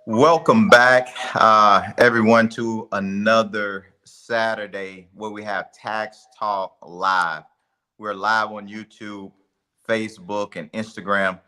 Welcome back, everyone, to another Saturday where we have Tax Talk Live. We're live on YouTube, Facebook, and Instagram.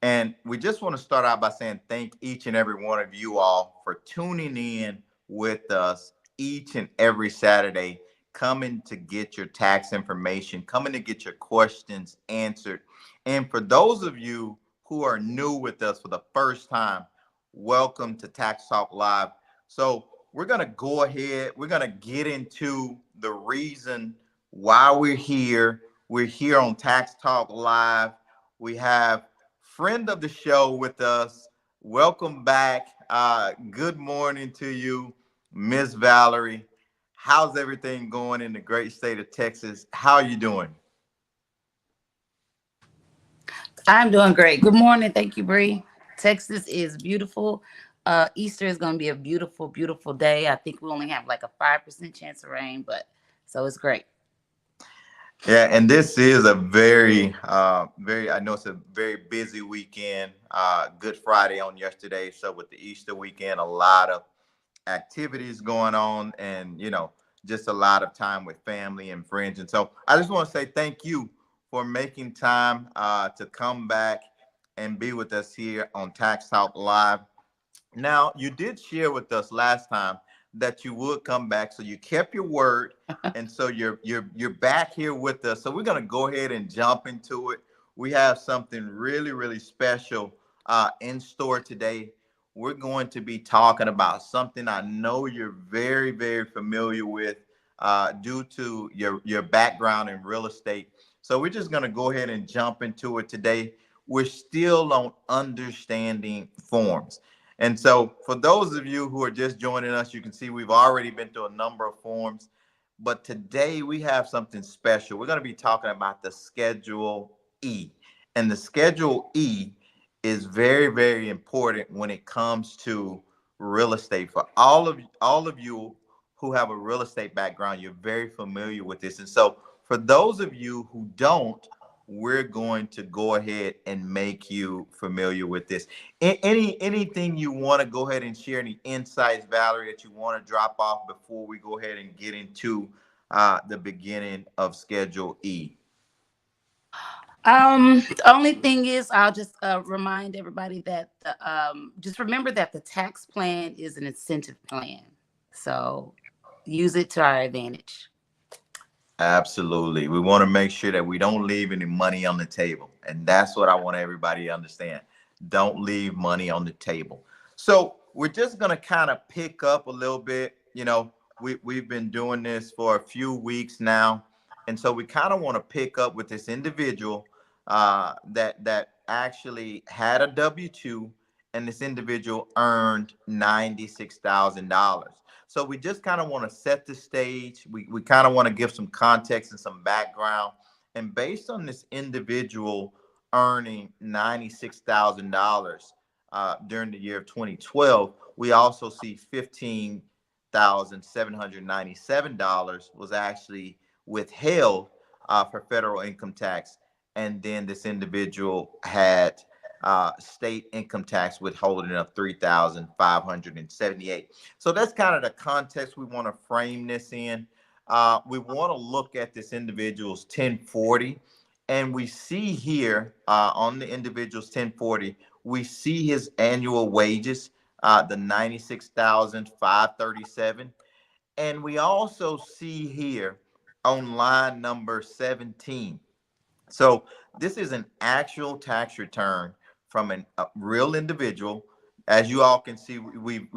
And we just want to start out by saying thank each and every one of you all for tuning in with us each and every Saturday, coming to get your tax information, coming to get your questions answered. And for those of you who are new with us for the first time, welcome to Tax Talk Live. So we're going to go ahead, we're going to get into the reason why we're here. We're here on Tax Talk Live. We have friend of the show with us. Welcome back. Good morning to you, Miss Valerie. How's everything going in the great state of Texas? How are you doing? I'm doing great. Good morning. Thank you, Bree. Texas is beautiful. Easter is going to be a beautiful, beautiful day. I think we only have like a 5% chance of rain, but so it's great. Yeah, and this is a I know it's a very busy weekend. Good Friday on yesterday. So with the Easter weekend, a lot of activities going on and, just a lot of time with family and friends. And so I just want to say thank you for making time to come back and be with us here on Tax Talk Live. Now, you did share with us last time that you would come back, so you kept your word, and so you're back here with us. So we're gonna go ahead and jump into it. We have something really really special in store today. We're going to be talking about something I know you're very very familiar with due to your background in real estate. So we're just gonna go ahead and jump into it today. We're still on understanding forms. And so, for those of you who are just joining us, you can see we've already been through a number of forms. But today we have something special. We're going to be talking about the Schedule E. And the Schedule E is very, very important when it comes to real estate. For all of you who have a real estate background, you're very familiar with this. And so, for those of you who don't, we're going to go ahead and make you familiar with this. Anything you want to go ahead and share, any insights, Valerie, that you want to drop off before we go ahead and get into the beginning of Schedule E? The only thing is, I'll just remind everybody that just remember that the tax plan is an incentive plan. So use it to our advantage. Absolutely. We want to make sure that we don't leave any money on the table. And that's what I want everybody to understand. Don't leave money on the table. So we're just going to kind of pick up a little bit. We've been doing this for a few weeks now. And so we kind of want to pick up with this individual that actually had a W-2, and this individual earned $96,000. So we just kind of want to set the stage. We kind of want to give some context and some background. And based on this individual earning $96,000 during the year of 2012, we also see $15,797 was actually withheld for federal income tax. And then this individual had state income tax withholding of 3,578. So that's kind of the context we want to frame this in. We want to look at this individual's 1040, and we see here on the individual's 1040, we see his annual wages, the 96,537, and we also see here on line number 17. So this is an actual tax return from a real individual. As you all can see, we've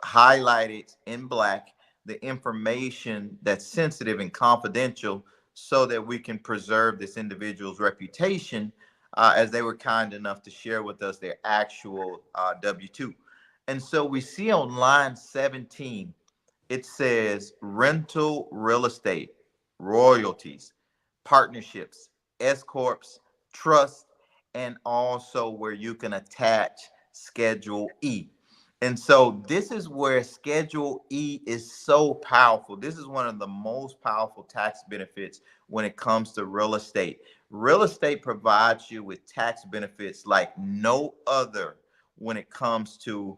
highlighted in black the information that's sensitive and confidential so that we can preserve this individual's reputation, as they were kind enough to share with us their actual W-2. And so we see on line 17, it says rental real estate, royalties, partnerships, S corps, trust, and also where you can attach Schedule E. And so this is where Schedule E is so powerful. This is one of the most powerful tax benefits when it comes to real estate. Real estate provides you with tax benefits like no other when it comes to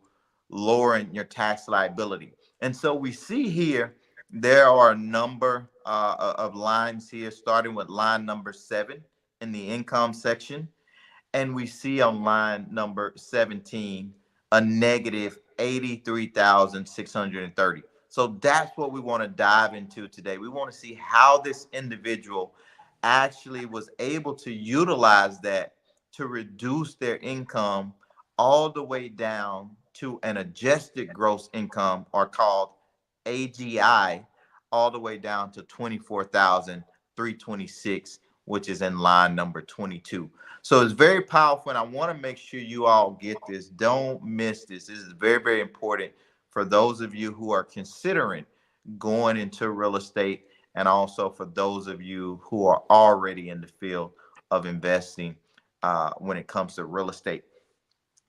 lowering your tax liability. And so we see here there are a number of lines here, starting with line number 7 in the income section. And we see on line number 17 a negative 83,630. So that's what we want to dive into today. We want to see how this individual actually was able to utilize that to reduce their income all the way down to an adjusted gross income, or called AGI, all the way down to 24,326, which is in line number 22. So it's very powerful, and I want to make sure you all get this. Don't miss this. This is very, very important for those of you who are considering going into real estate, and also for those of you who are already in the field of investing when it comes to real estate.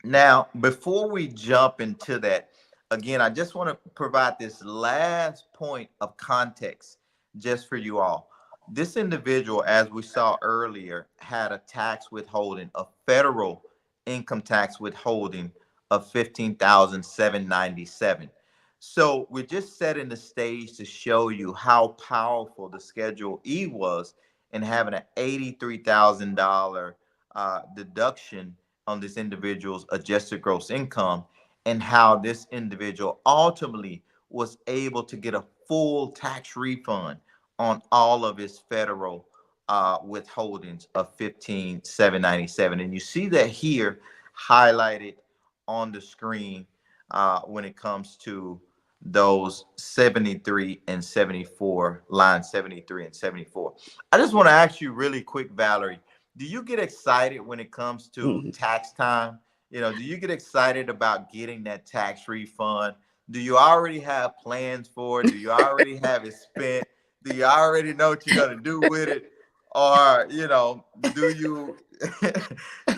Now, before we jump into that, again, I just want to provide this last point of context just for you all. This individual, as we saw earlier, had a tax withholding, a federal income tax withholding of 15,797. So we're just setting the stage to show you how powerful the Schedule E was in having an $83,000 deduction on this individual's adjusted gross income, and how this individual ultimately was able to get a full tax refund on all of his federal withholdings of 15,797. And you see that here highlighted on the screen when it comes to those 73 and 74, line 73 and 74. I just want to ask you really quick, Valerie, do you get excited when it comes to Mhm. tax time? Do you get excited about getting that tax refund? Do you already have plans for it? Do you already have it spent? Do you already know what you're gonna do with it? Or, do you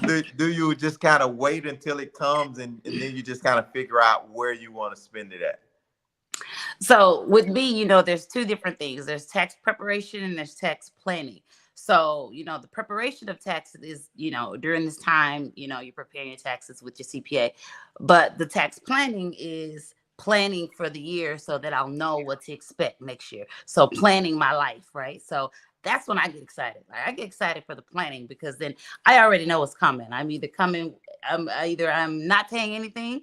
do you just kind of wait until it comes, and then you just kind of figure out where you want to spend it at? So with me, there's two different things. There's tax preparation and there's tax planning. So, the preparation of taxes is, during this time, you're preparing your taxes with your CPA. But the tax planning is planning for the year so that I'll know what to expect next year. So planning my life, right? So that's when I get excited. Like, I get excited for the planning because then I already know what's coming. I'm not paying anything,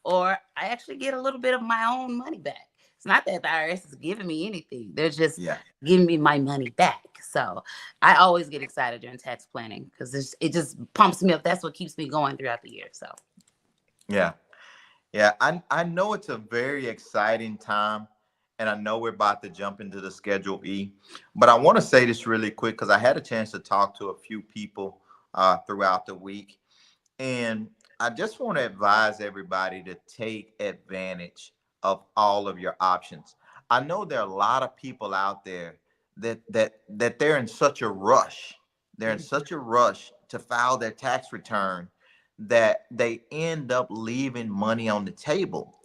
or I actually get a little bit of my own money back. It's not that the IRS is giving me anything. They're just Yeah. giving me my money back. So I always get excited during tax planning because it just pumps me up. That's what keeps me going throughout the year. So Yeah. Yeah, I know it's a very exciting time, and I know we're about to jump into the Schedule E, but I want to say this really quick because I had a chance to talk to a few people throughout the week, and I just want to advise everybody to take advantage of all of your options. I know there are a lot of people out there that they're in such a rush. They're in such a rush to file their tax return that they end up leaving money on the table.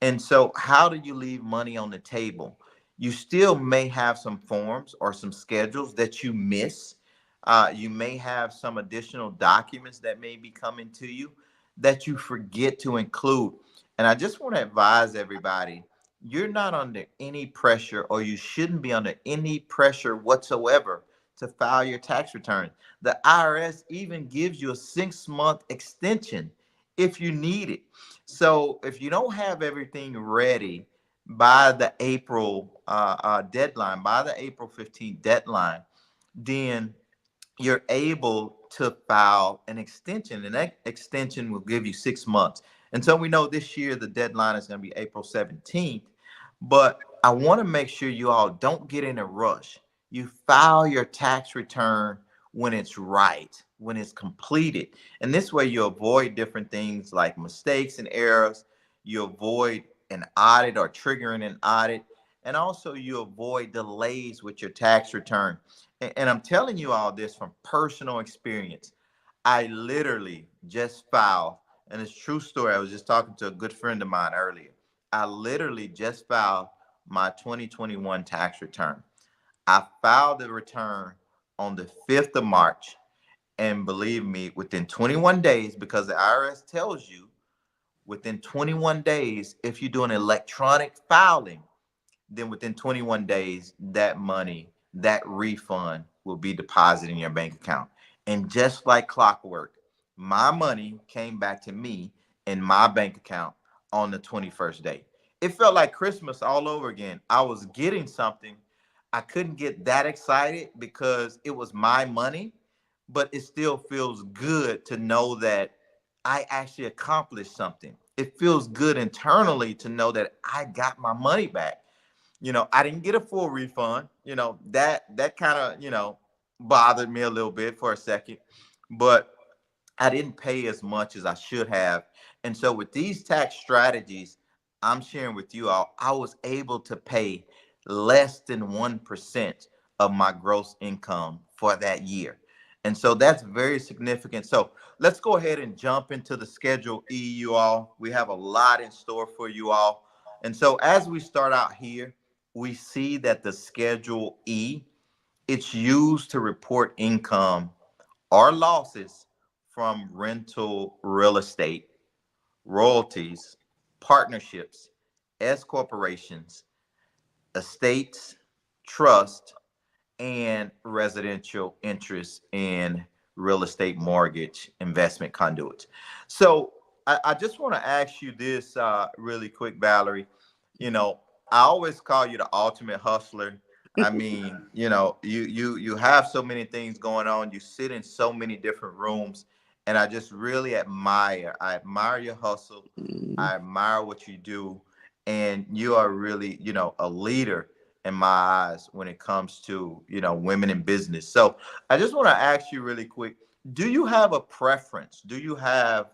And so, how do you leave money on the table? You still may have some forms or some schedules that you miss. You may have some additional documents that may be coming to you that you forget to include. And I just want to advise everybody, you're not under any pressure, or you shouldn't be under any pressure whatsoever to file your tax return. The IRS even gives you a 6-month extension if you need it. So if you don't have everything ready by the April deadline, by the April 15th deadline, then you're able to file an extension, and that extension will give you 6 months. And so we know this year the deadline is going to be April 17th, but I want to make sure you all don't get in a rush. You file your tax return when it's right, when it's completed. And this way you avoid different things like mistakes and errors. You avoid an audit or triggering an audit. And also you avoid delays with your tax return. And I'm telling you all this from personal experience. I literally just filed, and it's a true story. I was just talking to a good friend of mine earlier. I literally just filed my 2021 tax return. I filed the return on the 5th of March. And believe me, within 21 days, because the IRS tells you within 21 days, if you do an electronic filing, then within 21 days, that money, that refund will be deposited in your bank account. And just like clockwork, my money came back to me in my bank account on the 21st day. It felt like Christmas all over again. I was getting something. I couldn't get that excited because it was my money, but it still feels good to know that I actually accomplished something. It feels good internally to know that I got my money back. I didn't get a full refund. That kind of, bothered me a little bit for a second, but I didn't pay as much as I should have. And so with these tax strategies I'm sharing with you all, I was able to pay less than 1% of my gross income for that year. And so that's very significant. So let's go ahead and jump into the Schedule E, you all. We have a lot in store for you all. And so as we start out here, we see that the Schedule E, it's used to report income or losses from rental real estate, royalties, partnerships, S corporations, estates, trust, and residential interest in real estate mortgage investment conduits. So I just want to ask you this really quick, Valerie. You know, I always call you the ultimate hustler. I mean, you have so many things going on. You sit in so many different rooms, and I just really admire. I admire your hustle. Mm. I admire what you do, and you are really, a leader in my eyes when it comes to women in business. So I just want to ask you really quick, do you have a preference? Do you have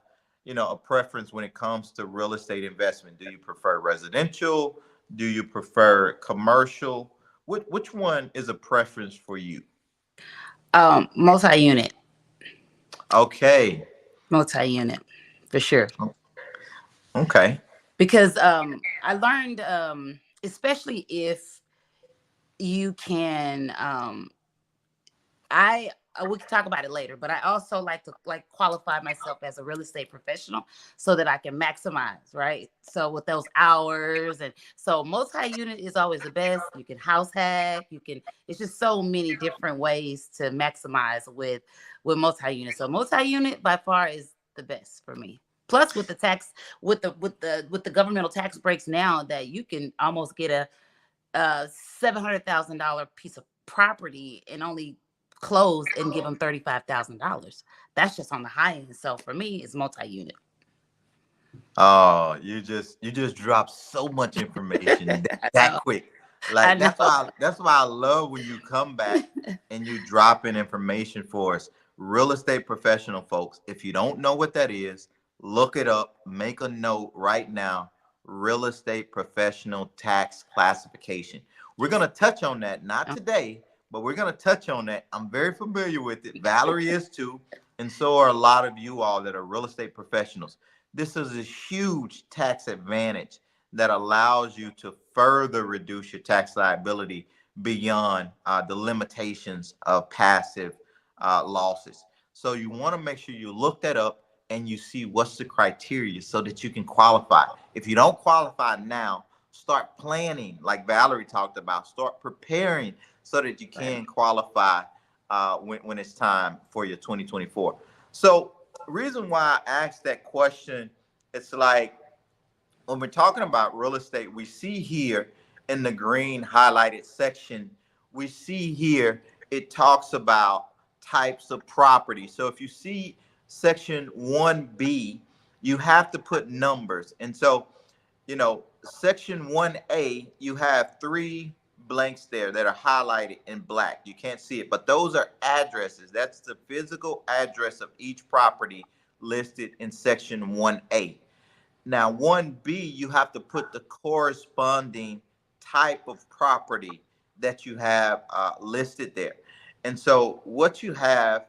a preference when it comes to real estate investment? Do you prefer residential? Do you prefer commercial? Which one is a preference for you? Multi-unit, Okay. multi-unit, for sure. Okay. Because I learned, especially if you can, we can talk about it later, but I also like to qualify myself as a real estate professional so that I can maximize, right? So with those hours, and so multi-unit is always the best. You can house hack, you can, it's just so many different ways to maximize with multi-unit. So multi-unit by far is the best for me. Plus with the tax, with the governmental tax breaks now, that you can almost get a $700,000 piece of property and only close and give them $35,000. That's just on the high end. So for me, it's multi-unit. Oh, you just dropped so much information I that know. quick. I Like know. that's why I love when you come back and you drop in information for us. Real estate professional folks, if you don't know what that is, look it up, make a note right now. Real estate professional tax classification. We're going to touch on that, not today, but we're going to touch on that. I'm very familiar with it. Valerie is too, and so are a lot of you all that are real estate professionals. This is a huge tax advantage that allows you to further reduce your tax liability beyond the limitations of passive losses. So you want to make sure you look that up and you see what's the criteria so that you can qualify. If you don't qualify now, start planning, like Valerie talked about. Start preparing so that you Right. can qualify when it's time for your 2024. So reason why I asked that question, it's like when we're talking about real estate, we see here in the green highlighted section, we see here it talks about types of property. So if you see section 1B, you have to put numbers. And so, section 1A, you have three blanks there that are highlighted in black. You can't see it, but those are addresses. That's the physical address of each property listed in section 1A. Now, 1B, you have to put the corresponding type of property that you have listed there. And so, what you have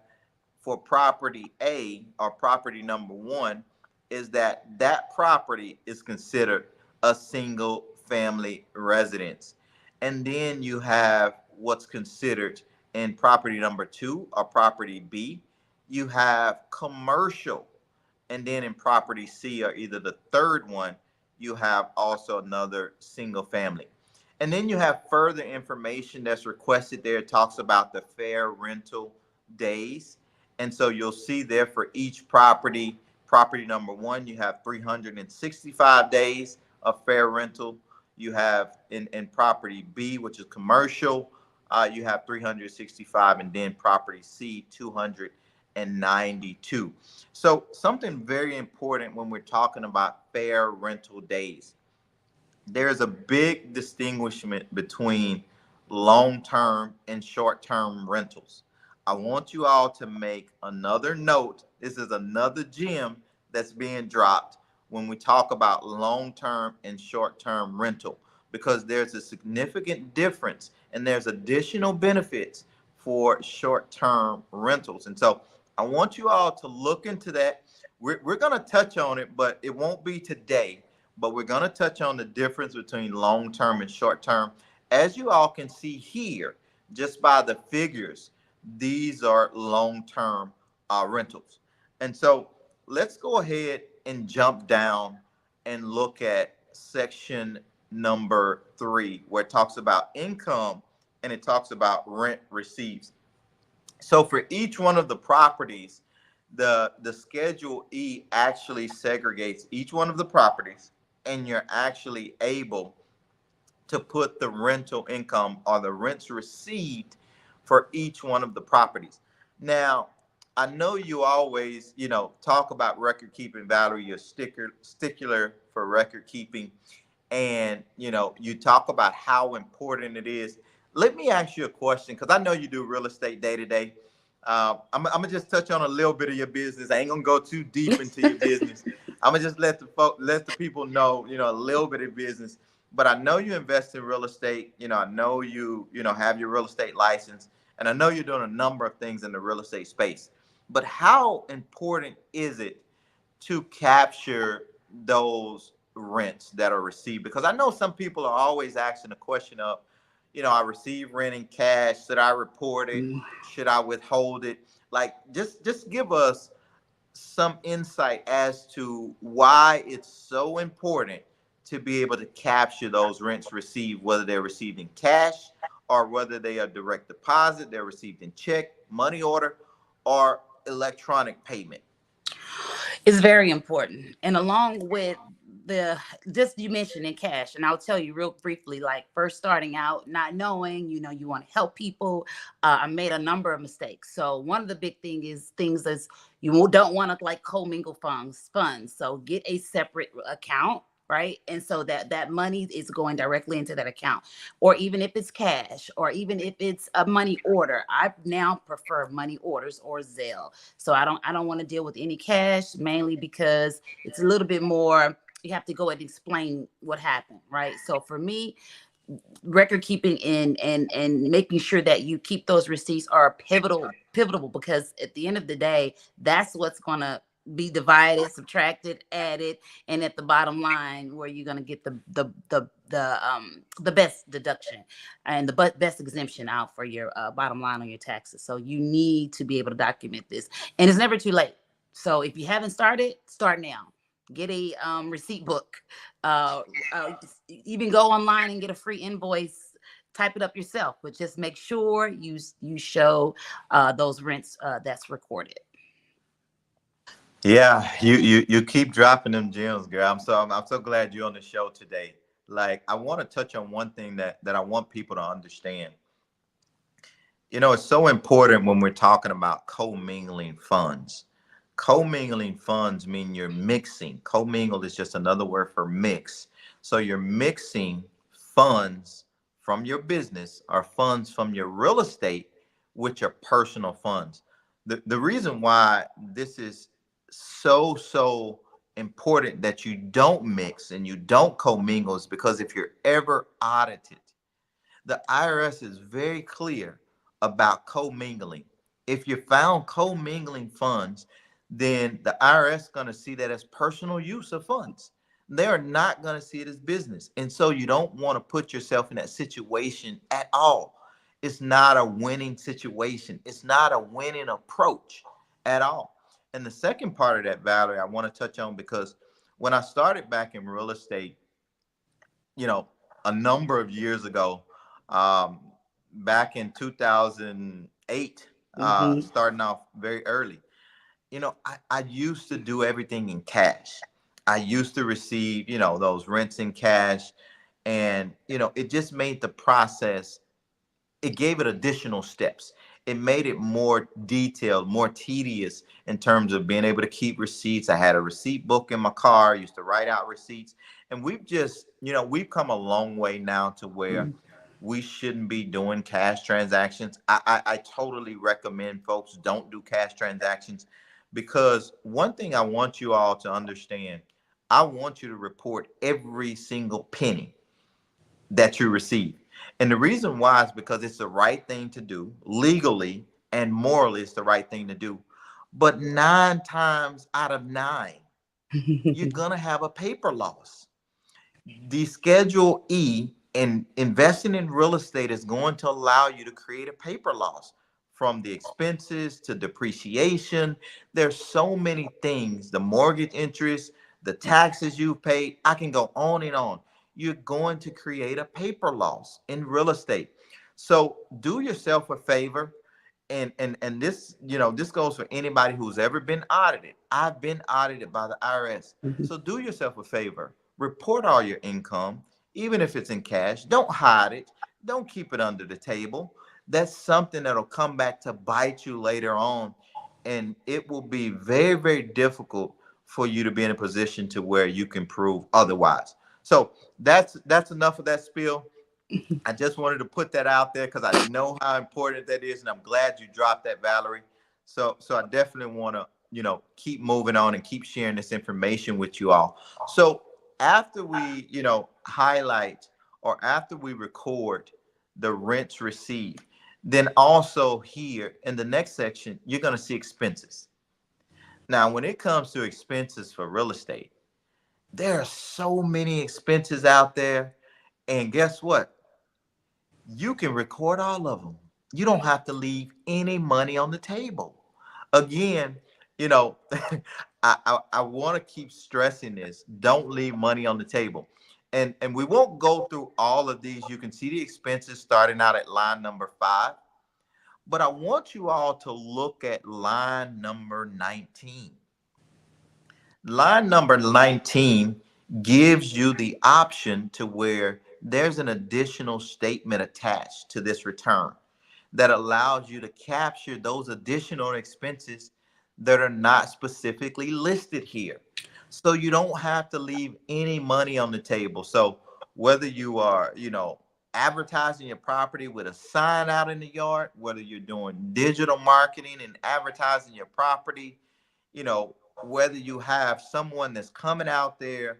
for property A or property number one is that property is considered a single family residence. And then you have what's considered in property number two or property B, you have commercial. And then in property C, or either the third one, you have also another single family. And then you have further information that's requested there. It talks about the fair rental days. And so you'll see there for each property, property number one, you have 365 days of fair rental. You have in property B, which is commercial, you have 365, and then property C, 292. So something very important when we're talking about fair rental days, there's a big distinguishment between long-term and short-term rentals. I want you all to make another note. This is another gem that's being dropped when we talk about long-term and short-term rental, because there's a significant difference and there's additional benefits for short-term rentals. And so I want you all to look into that. We're going to touch on it, but it won't be today, but we're going to touch on the difference between long term and short term. As you all can see here, just by the figures, these are long term rentals. And so let's go ahead and jump down and look at section number 3, where it talks about income and it talks about rent receipts. So for each one of the properties, the Schedule E actually segregates each one of the properties, and you're actually able to put the rental income or the rents received for each one of the properties. Now, I know you always, talk about record keeping, Valerie. You're stickler for record keeping, and you talk about how important it is. Let me ask you a question, because I know you do real estate day to day. I'm gonna just touch on a little bit of your business. I ain't gonna go too deep into your business. I'm gonna just let the people know, a little bit of business. But I know you invest in real estate. I know you have your real estate license, and I know you're doing a number of things in the real estate space. But how important is it to capture those rents that are received? Because I know some people are always asking the question of, I receive rent in cash. Should I report it? Should I withhold it? Like, just give us some insight as to why it's so important to be able to capture those rents received, whether they're received in cash or whether they are direct deposit, they're received in check, money order, or electronic payment. It's very important. And along with the just you mentioned in cash, and I'll tell you real briefly, like first starting out, not knowing, you want to help people. I made a number of mistakes. So one of the big things is you don't want to like commingle funds. So get a separate account. Right. And so that money is going directly into that account, or even if it's cash, or even if it's a money order. I now prefer money orders or Zelle. So I don't want to deal with any cash, mainly because it's a little bit more, you have to go and explain what happened, right? So for me, record keeping and making sure that you keep those receipts are pivotal, because at the end of the day, that's what's going to be divided, subtracted, added, and at the bottom line where you're going to get the best deduction and the best exemption out for your bottom line on your taxes. So you need to be able to document this, and it's never too late. So if you haven't started, start now. Get a receipt book. uh, uh, Even go online and get a free invoice. Type it up yourself, but just make sure you show those rents that's recorded. Yeah, you keep dropping them gems, girl. I'm so glad you're on the show today. Like, I want to touch on one thing that I want people to understand. It's so important when we're talking about commingling funds. Commingling funds mean you're mixing. Commingle is just another word for mix. So you're mixing funds from your business or funds from your real estate with your personal funds. The reason why this is so important that you don't mix and you don't commingle is because if you're ever audited, the IRS is very clear about commingling. If you found commingling funds, then the IRS is going to see that as personal use of funds. They are not going to see it as business. And so you don't want to put yourself in that situation at all. It's not a winning situation. It's not a winning approach at all. And the second part of that, Valerie, I want to touch on because when I started back in real estate, you know, a number of years ago, um, back in 2008, Hmm. starting off very early, I used to do everything in cash. I used to receive, those rents in cash. And, it just made the process, it gave it additional steps. It made it more detailed, more tedious in terms of being able to keep receipts. I had a receipt book in my car, I used to write out receipts. And we've come a long way now to where we shouldn't be doing cash transactions. I totally recommend folks don't do cash transactions because one thing I want you all to understand, I want you to report every single penny that you receive. And the reason why is because it's the right thing to do legally and morally, it's the right thing to do. But 9 times out of 9, you're going to have a paper loss. The Schedule E in investing in real estate is going to allow you to create a paper loss from the expenses to depreciation. There's so many things, the mortgage interest, the taxes you paid. I can go on and on. You're going to create a paper loss in real estate. So do yourself a favor. And this, this goes for anybody who's ever been audited. I've been audited by the IRS. So do yourself a favor. Report all your income, even if it's in cash. Don't hide it. Don't keep it under the table. That's something that'll come back to bite you later on. And it will be very, very difficult for you to be in a position to where you can prove otherwise. So that's enough of that spiel. I just wanted to put that out there because I know how important that is, and I'm glad you dropped that, Valerie. So I definitely want to, keep moving on and keep sharing this information with you all. So after we, highlight or after we record the rents received, then also here in the next section, you're going to see expenses. Now, when it comes to expenses for real estate, there are so many expenses out there. And guess what? You can record all of them. You don't have to leave any money on the table. Again, you know, I want to keep stressing this. Don't leave money on the table. And we won't go through all of these. You can see the expenses starting out at line number 5. But I want you all to look at line number 19. Line number 19 gives you the option to where there's an additional statement attached to this return that allows you to capture those additional expenses that are not specifically listed here. So you don't have to leave any money on the table. So whether you are, advertising your property with a sign out in the yard, whether you're doing digital marketing and advertising your property, whether you have someone that's coming out there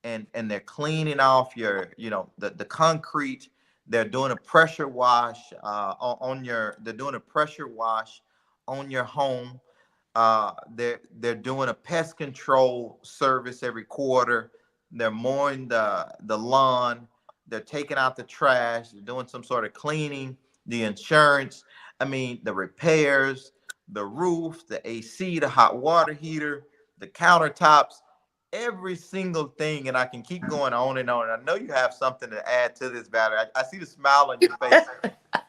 and they're cleaning off your, the concrete, they're doing a pressure wash they're doing a pressure wash on your home. They're doing a pest control service every quarter. They're mowing the lawn. They're taking out the trash. They're doing some sort of cleaning. The insurance. I mean, the repairs, the roof, the AC, the hot water heater, the countertops, every single thing. And I can keep going on and on. And I know you have something to add to this, Valerie. I see the smile on your face.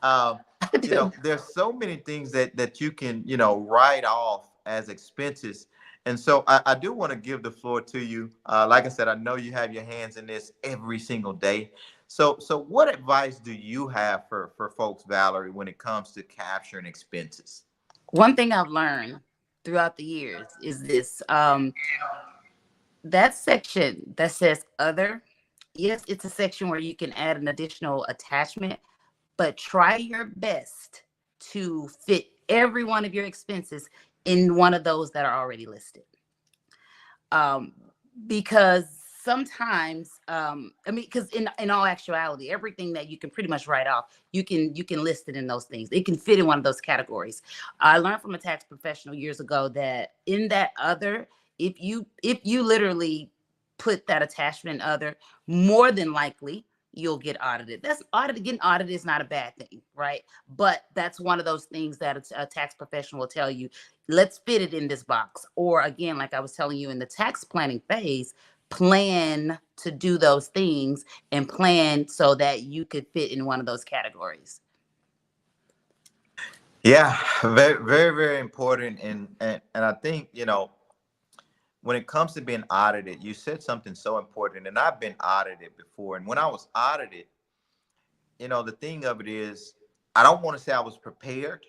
Um, I do. there's so many things that you can, write off as expenses. And so I do want to give the floor to you. Like I said, I know you have your hands in this every single day. So what advice do you have for folks, Valerie, when it comes to capturing expenses? One thing I've learned throughout the years is this. That section that says other, yes, it's a section where you can add an additional attachment, but try your best to fit every one of your expenses in one of those that are already listed. Um, because sometimes, I mean, because in all actuality, everything that you can pretty much write off, you can list it in those things. It can fit in one of those categories. I learned from a tax professional years ago that in that other, if you literally put that attachment other, more than likely you'll get audited. That's audited. Getting audited is not a bad thing, right? But that's one of those things that a tax professional will tell you. let's fit it in this box. Or again, like I was telling you in the tax planning phase, plan to do those things and plan so that you could fit in one of those categories. Yeah, very, very, very important. And I think, when it comes to being audited, you said something so important. And I've been audited before. And when I was audited, the thing of it is, I don't want to say I was prepared,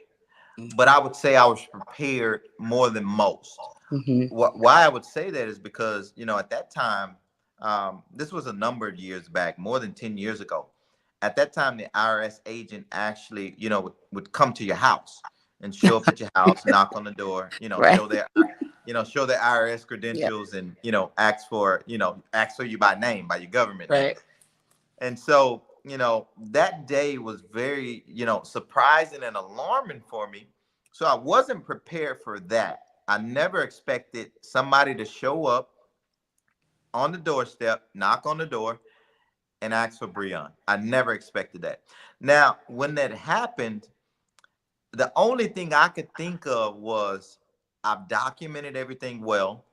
but I would say I was prepared more than most. Mm-hmm. Why I would say that is because, at that time, this was a number of years back, more than 10 years ago. At that time, the IRS agent actually, would come to your house and show up at your house, knock on the door, Right. show their IRS Yep. credentials and, ask for you by name, by your government name. Right. And so, that day was very, surprising and alarming for me. So I wasn't prepared for that. I never expected somebody to show up on the doorstep, knock on the door, and ask for Breon. I never expected that. Now, when that happened, the only thing I could think of was I've documented everything well,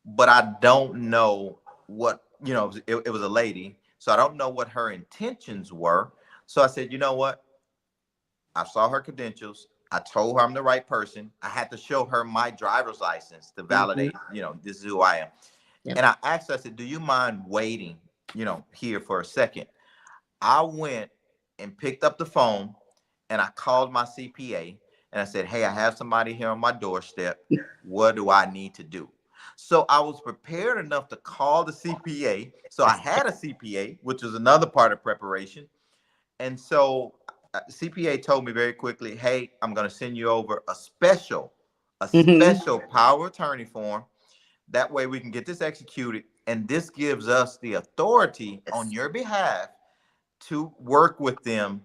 but I don't know what, it was a lady. So I don't know what her intentions were. So I said, you know what? I saw her credentials. I told her I'm the right person. I had to show her my driver's license to Mm-hmm. validate, this is who I am. Yep. And I asked her, I said, do you mind waiting, here for a second? I went and picked up the phone and I called my CPA and I said, hey, I have somebody here on my doorstep. What do I need to do? So I was prepared enough to call the CPA. So I had a CPA, which was another part of preparation. And so CPA told me very quickly, hey, I'm going to send you over a Mm-hmm. special power attorney form. That way we can get this executed. And this gives us the authority on Yes. your behalf to work with them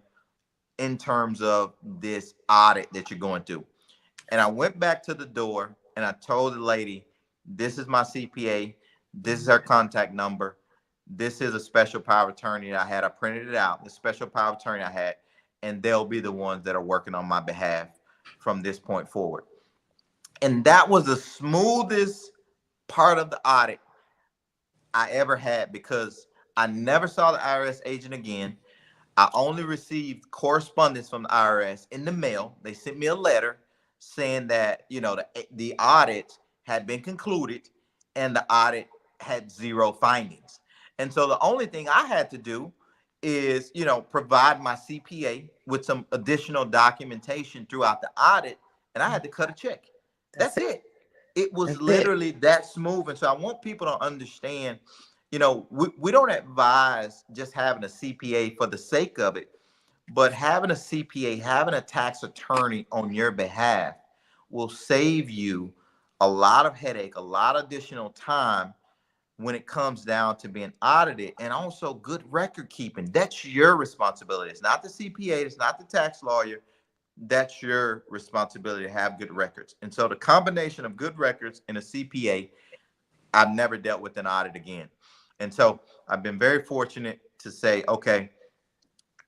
in terms of this audit that you're going through. And I went back to the door and I told the lady, this is my CPA. This is her contact number. This is a special power of attorney that I had. I printed it out, the special power of attorney I had, and they'll be the ones that are working on my behalf from this point forward. And that was the smoothest part of the audit I ever had because I never saw the IRS agent again. I only received correspondence from the IRS in the mail. They sent me a letter saying that, the audit had been concluded and the audit had zero findings. And so the only thing I had to do is, provide my CPA with some additional documentation throughout the audit, and I had to cut a check. That's That's it. it. It was That's it. literally that smooth. And so I want people to understand, we don't advise just having a CPA for the sake of it, but having a CPA, having a tax attorney on your behalf will save you a lot of headache, a lot of additional time when it comes down to being audited, and also good record keeping. That's your responsibility. It's not the CPA, it's not the tax lawyer. That's your responsibility to have good records. And so the combination of good records and a CPA, I've never dealt with an audit again. And so I've been very fortunate to say, okay,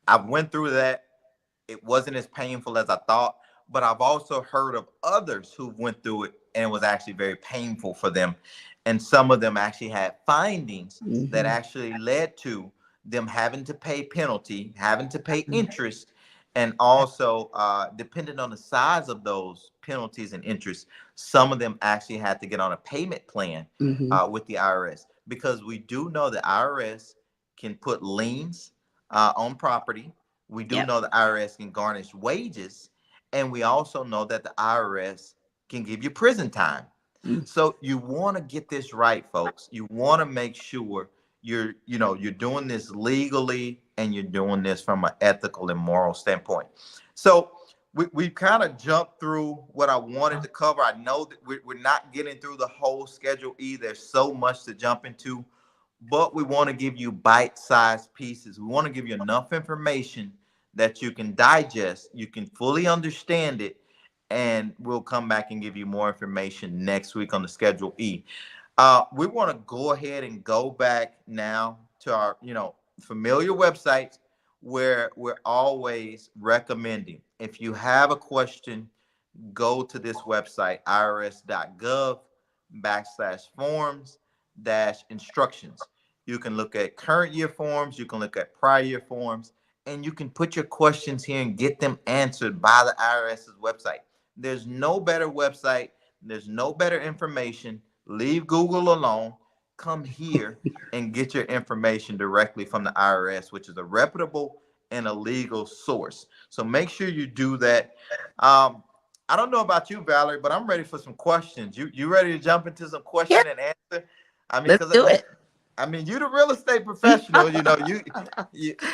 I've went through that. It wasn't as painful as I thought, but I've also heard of others who went through it and it was actually very painful for them. And some of them actually had findings that Mm-hmm. actually led to them having to pay penalty, having to pay interest, and also depending on the size of those penalties and interest, some of them actually had to get on a payment plan Mm-hmm. with the IRS because we do know the IRS can put liens on property. We do Yep. know the IRS can garnish wages, and we also know that the IRS can give you prison time. Mm. So you want to get this right, folks. You want to make sure you're doing this legally and you're doing this from an ethical and moral standpoint. So we kind of jumped through what I wanted to cover. I know that we're not getting through the whole schedule E. There's so much to jump into, but we want to give you bite-sized pieces. We want to give you enough information that you can digest, you can fully understand it, and we'll come back and give you more information next week on the Schedule E. We want to go ahead and go back now to our, familiar websites where we're always recommending. If you have a question, go to this website, irs.gov/forms dash instructions. You can look at current year forms, you can look at prior year forms, and you can put your questions here and get them answered by the IRS's website. There's no better website, there's no better information. Leave Google alone. Come here and get your information directly from the IRS, which is a reputable and a legal source. So make sure you do that. Um, I don't know about you, Valerie, but I'm ready for some questions. You ready to jump into some Yeah, question and answer? I mean, let's because do it. I mean, you the real estate professional.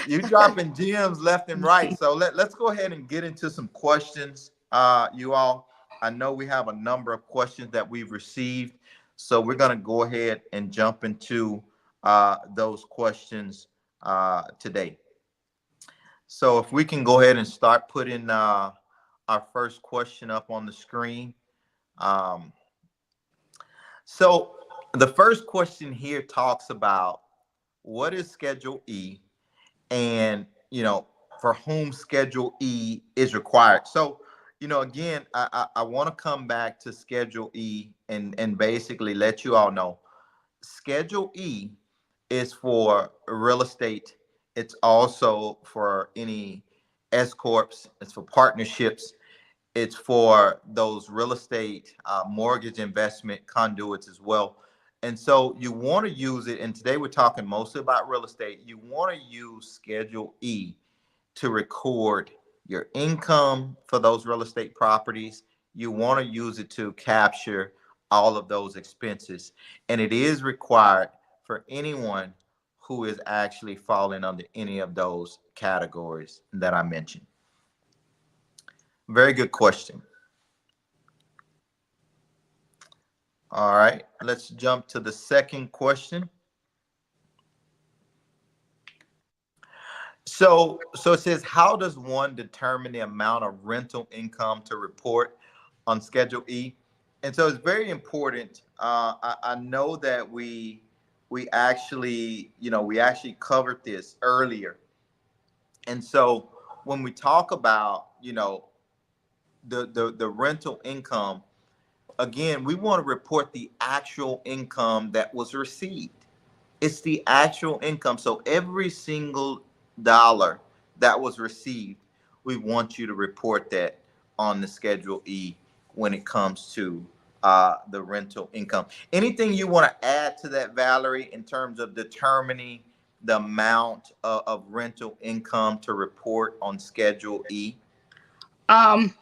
You dropping gems left and right. So let's go ahead and get into some questions. You all, I know we have a number of questions that we've received, so we're gonna go ahead and jump into those questions today. So if we can go ahead and start putting our first question up on the screen. Um, so the first question here talks about what is Schedule E, and for whom Schedule E is required. So again, I want to come back to Schedule E and basically let you all know Schedule E is for real estate. It's also for any S corps. It's for partnerships. It's for those real estate mortgage investment conduits as well. And so you want to use it. And today we're talking mostly about real estate. You want to use Schedule E to record your income for those real estate properties. You want to use it to capture all of those expenses. And it is required for anyone who is actually falling under any of those categories that I mentioned. Very good question. All right, let's jump to the second question. So it says, how does one determine the amount of rental income to report on Schedule E? And so it's very important. I know that we actually covered this earlier. And so when we talk about the rental income, again, we want to report the actual income that was received. It's the actual income. So every single dollar that was received, we want you to report that on the Schedule E when it comes to the rental income. Anything you want to add to that, Valerie, in terms of determining the amount of rental income to report on Schedule E? Um,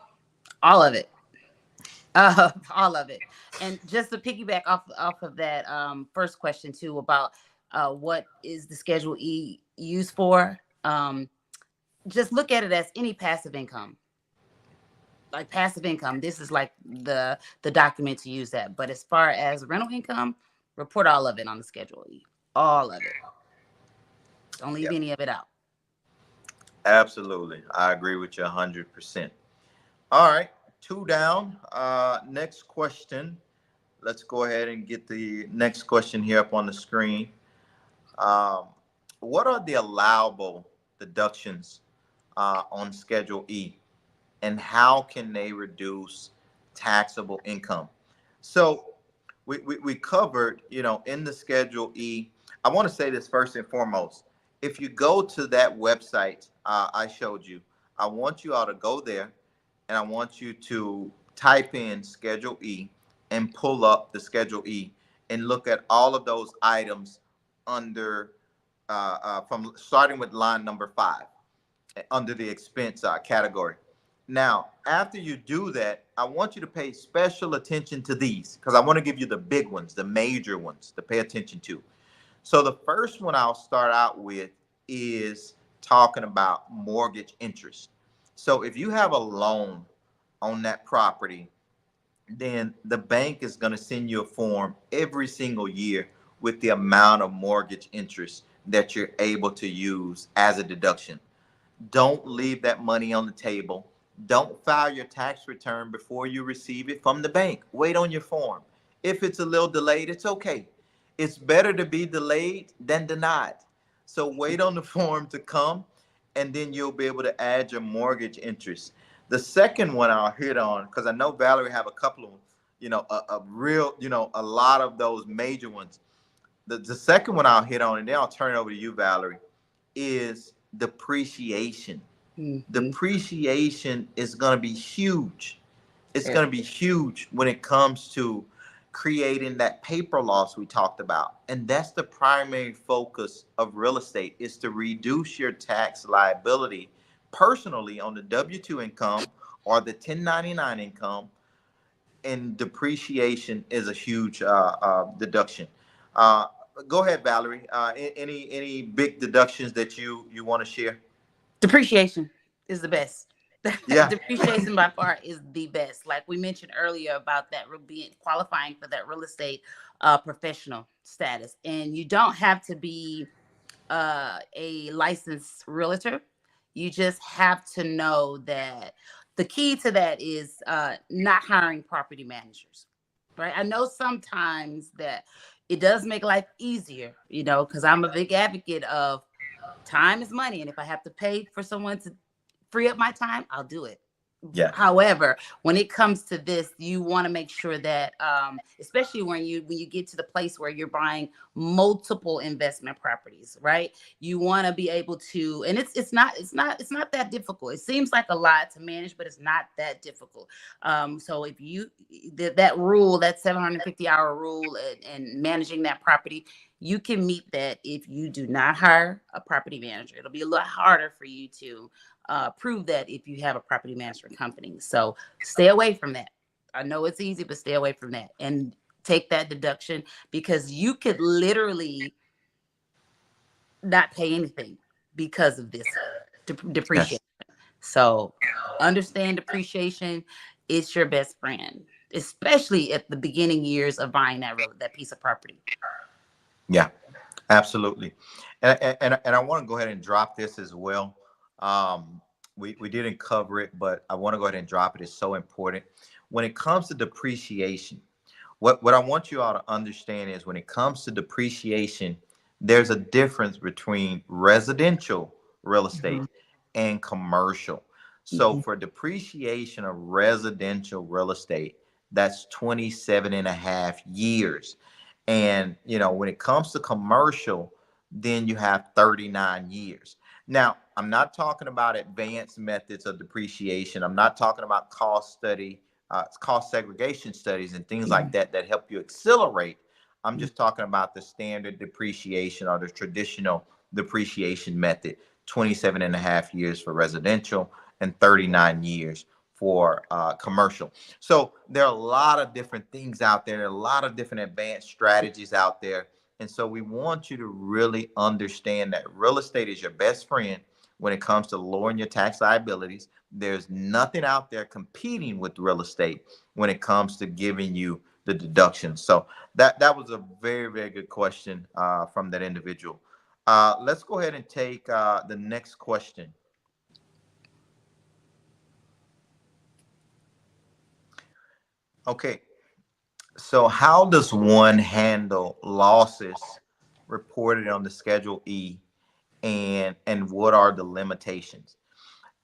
all of it. All of it. And just to piggyback off of that first question too about what is the Schedule E used for? Just look at it as any passive income. Like passive income, this is like the document to use that. But as far as rental income, report all of it on the Schedule E. All of it. Don't leave Yep, any of it out. absolutely. I agree with you 100%. All right, two down. Next question. Let's go ahead and get the next question here up on the screen. Um, what are the allowable deductions on Schedule E, and how can they reduce taxable income? So we covered, in the Schedule E. I want to say this first and foremost. If you go to that website I showed you, I want you all to go there and I want you to type in Schedule E and pull up the Schedule E and look at all of those items under from starting with line number 5 under the expense category. Now, after you do that, I want you to pay special attention to these because I want to give you the big ones, the major ones to pay attention to. So the first one I'll start out with is talking about mortgage interest. So if you have a loan on that property, then the bank is going to send you a form every single year with the amount of mortgage interest that you're able to use as a deduction. Don't leave that money on the table. Don't file your tax return before you receive it from the bank. Wait on your form. If it's a little delayed, it's okay. It's better to be delayed than denied. So wait on the form to come, and then you'll be able to add your mortgage interest. The second one I'll hit on, because I know Valerie have a couple of, a real, a lot of those major ones. The second one I'll hit on, and then I'll turn it over to you, Valerie, is depreciation. Mm-hmm. Depreciation is going to be huge. It's Very. going to be huge when it comes to creating that paper loss we talked about. And that's the primary focus of real estate, is to reduce your tax liability personally on the W-2 income or the 1099 income. And depreciation is a huge deduction. Uh, Go ahead, Valerie. Any big deductions that you want to share? Depreciation is the best. Yeah. Depreciation by far is the best. Like we mentioned earlier about that being qualifying for that real estate professional status, and you don't have to be a licensed realtor. You just have to know that the key to that is not hiring property managers, right? I know sometimes that it does make life easier, because I'm a big advocate of time is money. And if I have to pay for someone to free up my time, I'll do it. Yeah. However, when it comes to this, you want to make sure that, especially when you get to the place where you're buying multiple investment properties, right? You want to be able to, and it's not that difficult. It seems like a lot to manage, but it's not that difficult. So if you that rule, that 750-hour rule, and managing that property, you can meet that if you do not hire a property manager. It'll be a lot harder for you to prove that if you have a property management company. So stay away from that. I know it's easy, but stay away from that and take that deduction, because you could literally not pay anything because of this depreciation. Yes. So understand depreciation is your best friend, especially at the beginning years of buying that piece of property. Yeah. Absolutely. And I want to go ahead and drop this as well. We didn't cover it, but I want to go ahead and drop it. It's so important. When it comes to depreciation, what I want you all to understand is, when it comes to depreciation, there's a difference between residential real estate Hmm. and commercial. So Hmm. for depreciation of residential real estate, that's 27 and a half years. And when it comes to commercial, then you have 39 years. Now, I'm not talking about advanced methods of depreciation. I'm not talking about cost segregation studies and things like Hmm. that help you accelerate. I'm just talking about the standard depreciation, or the traditional depreciation method: 27 and a half years for residential and 39 years for commercial. So there are a lot of different things out there. There are a lot of different advanced strategies out there. And so we want you to really understand that real estate is your best friend when it comes to lowering your tax liabilities. There's nothing out there competing with real estate when it comes to giving you the deduction. So that was a very, very good question from that individual. Let's go ahead and take the next question. Okay, so how does one handle losses reported on the Schedule E, and what are the limitations?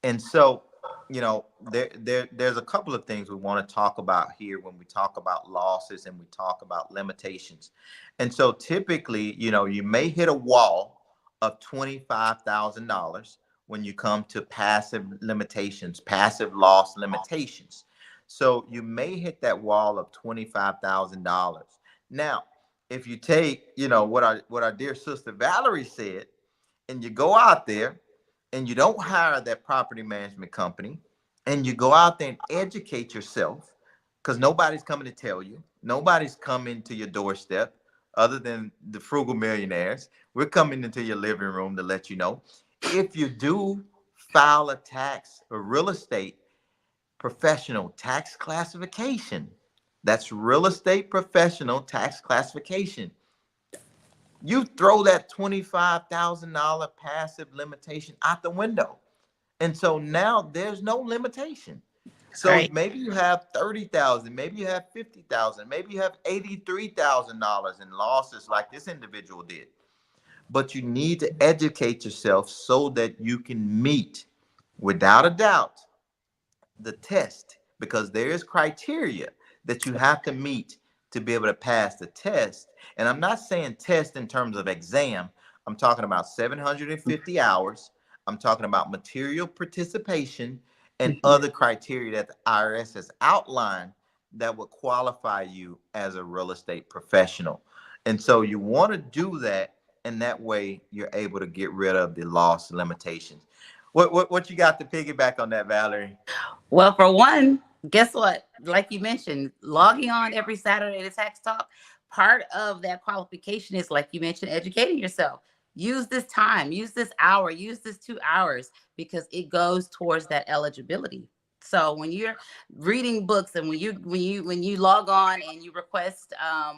And so, there's a couple of things we want to talk about here when we talk about losses and we talk about limitations. And so typically, you may hit a wall of $25,000 when you come to passive limitations, passive loss limitations. So you may hit that wall of $25,000. Now, if you take, what our dear sister Valerie said, and you go out there and you don't hire that property management company, and you go out there and educate yourself, because nobody's coming to tell you, nobody's coming to your doorstep other than the Frugal Millionaires. We're coming into your living room to let you know. If you do file a tax or real estate professional tax classification, that's real estate professional tax classification, you throw that $25,000 passive limitation out the window. And so now there's no limitation. That's So right. maybe you have 30,000, maybe you have 50,000, maybe you have $83,000 in losses like this individual did. But you need to educate yourself so that you can meet, without a doubt, the test, because there is criteria that you have to meet to be able to pass the test. And I'm not saying test in terms of exam. I'm talking about 750 hours. I'm talking about material participation and other criteria that the IRS has outlined that would qualify you as a real estate professional. And so you want to do that, and that way you're able to get rid of the loss limitations. What you got to piggyback on that, Valerie? Well, for one, guess what? Like you mentioned, logging on every Saturday to Tax Talk, part of that qualification is, like you mentioned, educating yourself. Use this time, use this hour, use this 2 hours, because it goes towards that eligibility. So when you're reading books, and when you log on and you request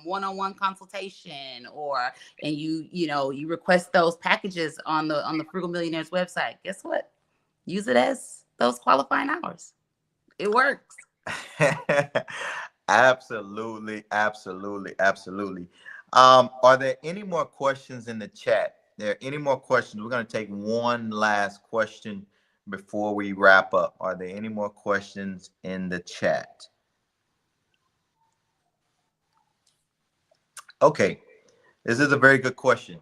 one-on-one consultation, or and you request those packages on the Frugal Millionaires website, guess what? Use it as those qualifying hours. It works. Absolutely, absolutely, absolutely. Are there any more questions in the chat? There are any more questions? We're going to take one last question before we wrap up. Are there any more questions in the chat? Okay, this is a very good question.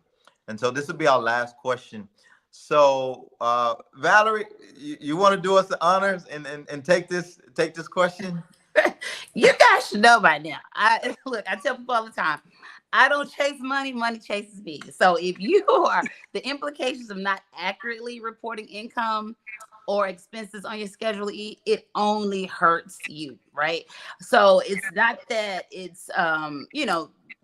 And so this will be our last question. So, Valerie, you want to do us the honors and take this question? You guys should know by now. I look, I tell people all the time, I don't chase money, money chases me. So if you are the implications of not accurately reporting income or expenses on your Schedule E, it only hurts you, right? So it's not that it's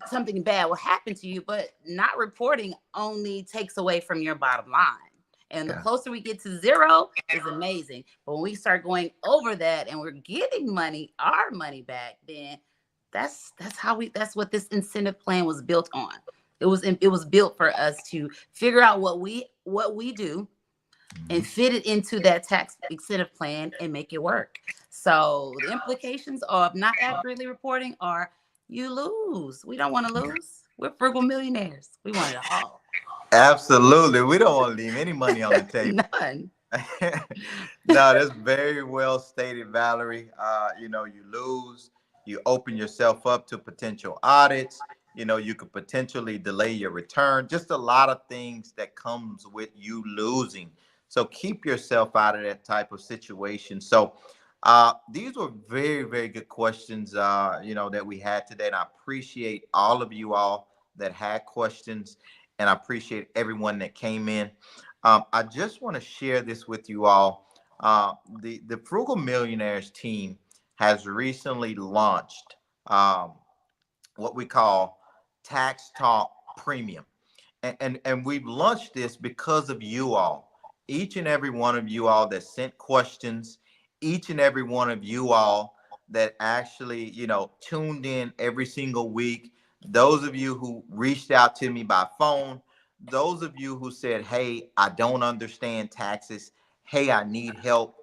something bad will happen to you, but not reporting only takes away from your bottom line. And the Yeah. closer we get to zero is amazing. But when we start going over that and we're getting money, our money back, then that's what this incentive plan was built on. It was built for us to figure out what we do and Mhm. fit it into that tax incentive plan and make it work. So the implications of not accurately reporting are you lose. We don't want to lose. We're frugal millionaires. We want it all. Absolutely. We don't want to leave any money on the table. None. No, that's very well stated, Valerie. You lose, you open yourself up to potential audits. You could potentially delay your return. Just a lot of things that comes with you losing. So keep yourself out of that type of situation. So these were very, very good questions, that we had today. And I appreciate all of you all that had questions, and I appreciate everyone that came in. I just want to share this with you all. The Frugal Millionaires team has recently launched what we call Tax Talk Premium, and we've launched this because of you all. Each and every one of you all that sent questions, each and every one of you all that actually tuned in every single week. Those of you who reached out to me by phone, those of you who said, hey, I don't understand taxes, hey, I need help.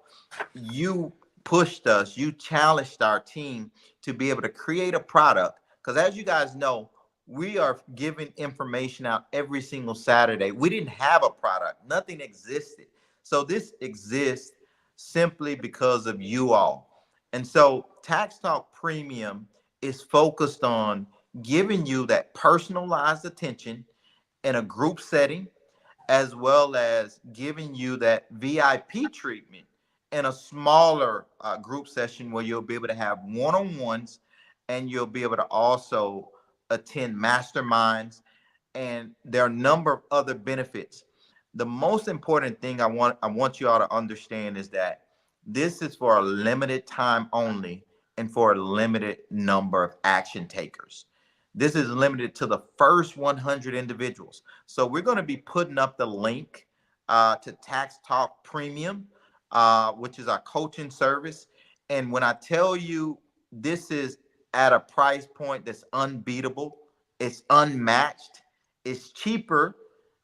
You pushed us, you challenged our team to be able to create a product, because as you guys know, we are giving information out every single Saturday. We didn't have a product, nothing existed. So this exists simply because of you all. And so Tax Talk Premium is focused on giving you that personalized attention in a group setting, as well as giving you that VIP treatment in a smaller group session where you'll be able to have one-on-ones, and you'll be able to also attend masterminds, and there are a number of other benefits. The most important thing I want you all to understand is that this is for a limited time only, and for a limited number of action takers. This is limited to the first 100 individuals. So we're going to be putting up the link to Tax Talk Premium, which is our coaching service. And when I tell you this is at a price point that's unbeatable, it's unmatched, it's cheaper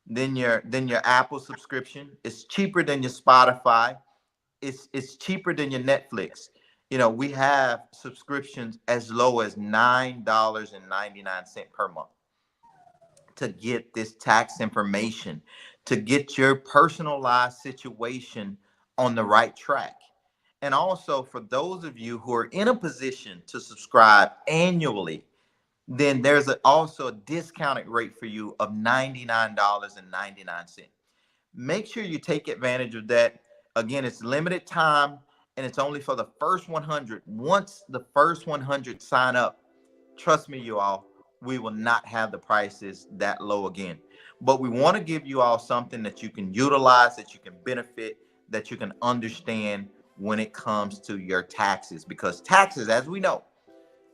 than your Apple subscription, it's cheaper than your Spotify, it's cheaper than your Netflix. We have subscriptions as low as $9.99 per month to get this tax information, to get your personalized situation on the right track. And also for those of you who are in a position to subscribe annually, then there's also a discounted rate for you of $99.99. Make sure you take advantage of that. Again, it's limited time and it's only for the first 100. Once the first 100 sign up, trust me, you all, we will not have the prices that low again. But we want to give you all something that you can utilize, that you can benefit, that you can understand when it comes to your taxes. Because taxes, as we know,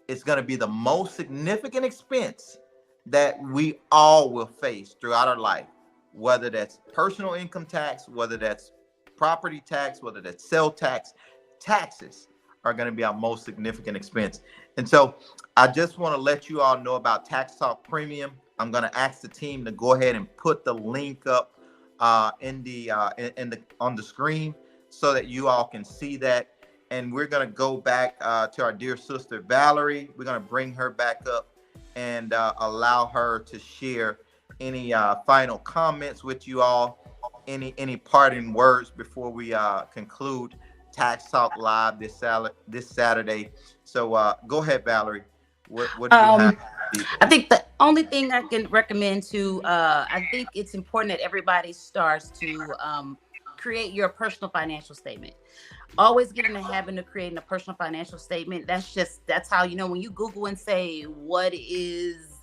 it's going to be the most significant expense that we all will face throughout our life, whether that's personal income tax, whether that's property tax, whether that's sale tax. Taxes are going to be our most significant expense. And so I just want to let you all know about Tax Talk Premium. I'm going to ask the team to go ahead and put the link up in the on the screen so that you all can see that. And we're going to go back to our dear sister Valerie. We're going to bring her back up and allow her to share any final comments with you all, any parting words before we conclude Tax Talk Live this Saturday. So go ahead, Valerie. What do you have Um, for people? I think the only thing I can recommend to, I think it's important that everybody starts to create your personal financial statement. Always get in the habit of creating a personal financial statement. That's how, when you Google and say, what is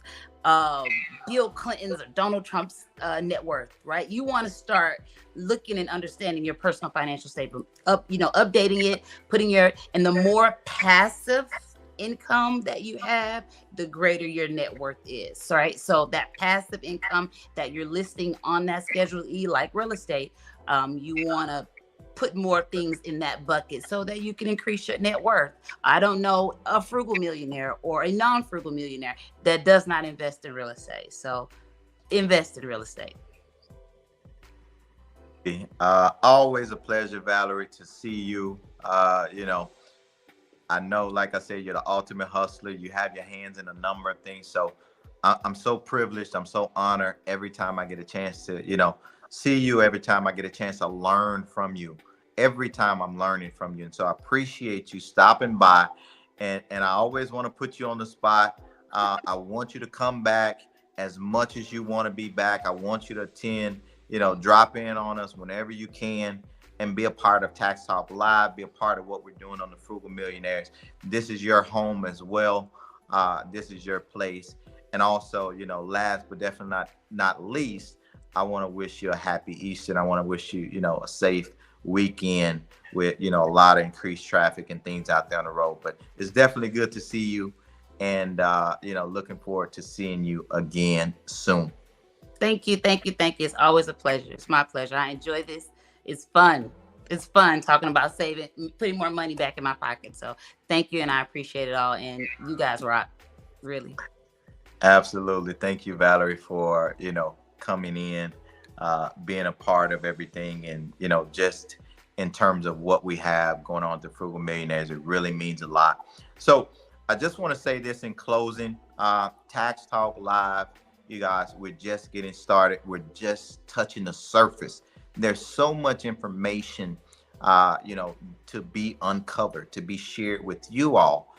Bill Clinton's or Donald Trump's net worth, right? You want to start looking and understanding your personal financial statement, updating it, and the more passive income that you have, the greater your net worth is, right? So that passive income that you're listing on that Schedule E, like real estate, you want to put more things in that bucket so that you can increase your net worth. I don't know a frugal millionaire or a non-frugal millionaire that does not invest in real estate. So invest in real estate. Always a pleasure, Valerie, to see you. I know, like I said, you're the ultimate hustler. You have your hands in a number of things. So I'm so privileged. I'm so honored every time I get a chance to, see you, every time I get a chance to learn from you. Every time I'm learning from you. And so I appreciate you stopping by. And I always want to put you on the spot. I want you to come back as much as you want to be back. I want you to attend, drop in on us whenever you can and be a part of Tax Talk Live, be a part of what we're doing on the Frugal Millionaires. This is your home as well. This is your place. And also, last but definitely not least, I want to wish you a happy Easter. I want to wish you, a safe weekend with, a lot of increased traffic and things out there on the road. But it's definitely good to see you. And, looking forward to seeing you again soon. Thank you, thank you, thank you. It's always a pleasure. It's my pleasure. I enjoy this. It's fun. It's fun talking about saving, putting more money back in my pocket. So thank you, and I appreciate it all. And you guys rock, really. Absolutely. Thank you, Valerie, for, coming in, being a part of everything. And, just in terms of what we have going on at the Frugal Millionaires, it really means a lot. So I just want to say this in closing, Tax Talk Live, you guys, we're just getting started. We're just touching the surface. There's so much information, to be uncovered, to be shared with you all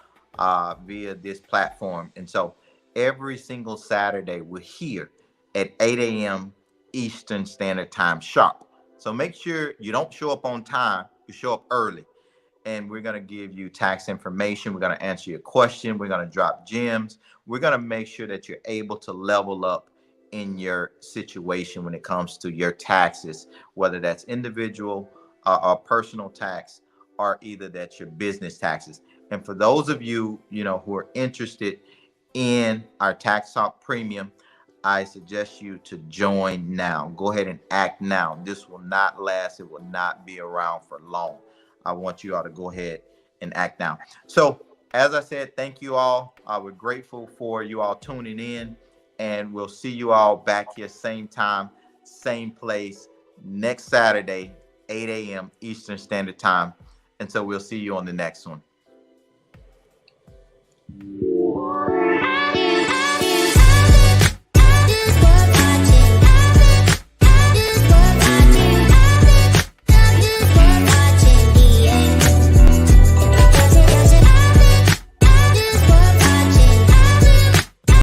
via this platform. And so every single Saturday, we're here at 8 a.m. Eastern Standard Time sharp. So make sure you don't show up on time, you show up early. And we're going to give you tax information. We're going to answer your question. We're going to drop gems. We're going to make sure that you're able to level up in your situation when it comes to your taxes, whether that's individual or personal tax, or either that's your business taxes. And for those of you, who are interested in our Tax Talk Premium, I suggest you to join now. Go ahead and act now. This will not last. It will not be around for long. I want you all to go ahead and act now. So, as I said, thank you all. We're grateful for you all tuning in, and we'll see you all back here, same time, same place, next Saturday, 8 a.m. Eastern Standard Time. And so we'll see you on the next one.